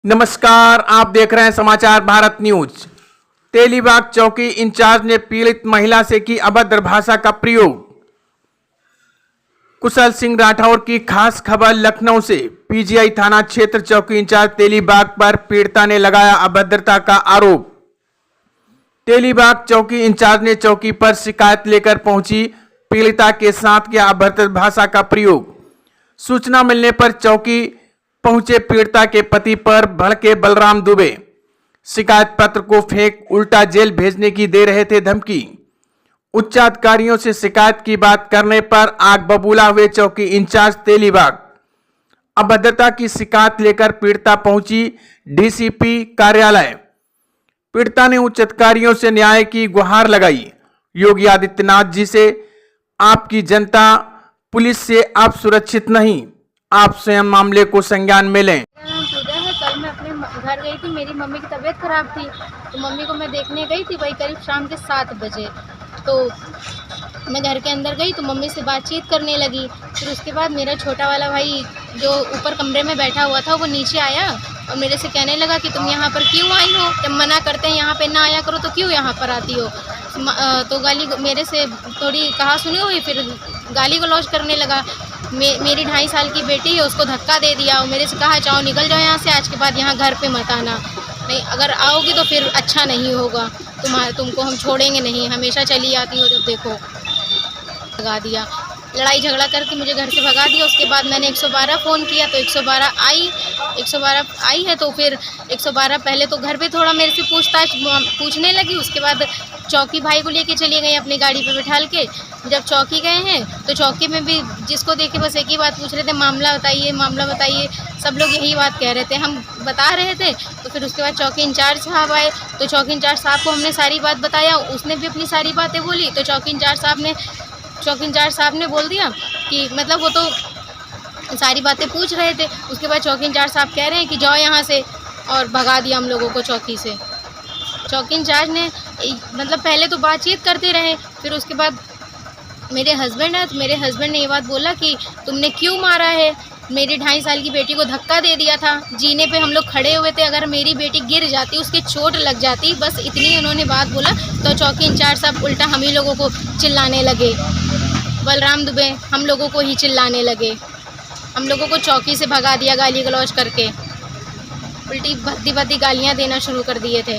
नमस्कार, आप देख रहे हैं समाचार भारत न्यूज। तेलीबाग चौकी इंचार्ज ने पीड़ित महिला से की अभद्र भाषा का प्रयोग। कुशल सिंह राठौर की खास खबर लखनऊ से। पीजीआई थाना क्षेत्र चौकी इंचार्ज तेलीबाग पर पीड़िता ने लगाया अभद्रता का आरोप। तेलीबाग चौकी इंचार्ज ने चौकी पर शिकायत लेकर पहुंची पीड़िता के साथ किया अभद्र भाषा का प्रयोग। सूचना मिलने पर चौकी पहुंचे पीड़िता के पति पर भड़के बलराम दुबे शिकायत पत्र को फेंक उल्टा जेल भेजने की दे रहे थे धमकी। उच्चाधिकारियों से शिकायत की बात करने पर आग बबूला हुए चौकी इंचार्ज तेलीबाग। अभद्रता की शिकायत लेकर पीड़िता पहुंची डीसीपी कार्यालय। पीड़िता ने उच्च अधिकारियों से न्याय की गुहार लगाई। योगी आदित्यनाथ जी से, आपकी जनता पुलिस से आप सुरक्षित नहीं, आप स्वयं मामले को संज्ञान में लें। पूजा है। कल मैं अपने घर गई थी, मेरी मम्मी की तबीयत खराब थी तो मम्मी को मैं देखने गई थी, वही करीब शाम के 7 बजे। तो मैं घर के अंदर गई तो मम्मी से बातचीत करने लगी। फिर उसके बाद मेरा छोटा वाला भाई जो ऊपर कमरे में बैठा हुआ था वो नीचे आया और मेरे से कहने लगा कि तुम यहाँ पर क्यों आई हो, जब मना करते हैं यहाँ पे ना आया करो तो क्यों यहाँ पर आती हो। तो गाली मेरे से थोड़ी कहा सुनी हुई, फिर गाली गलौज करने लगा। मेरी 2.5 साल की बेटी है, उसको धक्का दे दिया और मेरे से कहा जाओ निकल जाओ यहाँ से, आज के बाद यहाँ घर पे मत आना, नहीं अगर आओगी तो फिर अच्छा नहीं होगा, तुमको हम छोड़ेंगे नहीं, हमेशा चली आती हो जब देखो। भगा दिया, लड़ाई झगड़ा करके मुझे घर से भगा दिया। उसके बाद मैंने 112 फ़ोन किया तो 112 आई है। तो फिर 112 पहले तो घर पे थोड़ा मेरे से पूछने लगी। उसके बाद चौकी भाई को लेके चली गई अपनी गाड़ी पे बिठाल के। जब चौकी गए हैं तो चौकी में भी जिसको देखे बस एक ही बात पूछ रहे थे, मामला बताइए। सब लोग यही बात कह रहे थे, हम बता रहे थे। तो फिर उसके बाद चौकी इंचार्ज साहब आए तो चौकी इंचार्ज साहब को हमने सारी बात बताया, उसने भी अपनी सारी बातें बोली। तो चौकी इंचार्ज साहब ने बोल दिया कि मतलब वो तो सारी बातें पूछ रहे थे। उसके बाद चौकी इंचार्ज साहब कह रहे हैं कि जाओ यहाँ से, और भगा दिया हम लोगों को चौकी से। चौकी इंचार्ज ने मतलब पहले तो बातचीत करते रहे, फिर उसके बाद मेरे हस्बैंड है तो मेरे हस्बैंड ने ये बात बोला कि तुमने क्यों मारा है, मेरी 2.5 साल की बेटी को धक्का दे दिया था, जीने पे हम लोग खड़े हुए थे, अगर मेरी बेटी गिर जाती उसके चोट लग जाती, बस इतनी उन्होंने बात बोला। तो चौकी इंचार्ज साहब उल्टा हम ही लोगों को चिल्लाने लगे, बलराम दुबे हम लोगों को ही चिल्लाने लगे, हम लोगों को चौकी से भगा दिया गाली गलौज करके, उल्टी भद्दी गालियाँ देना शुरू कर दिए थे।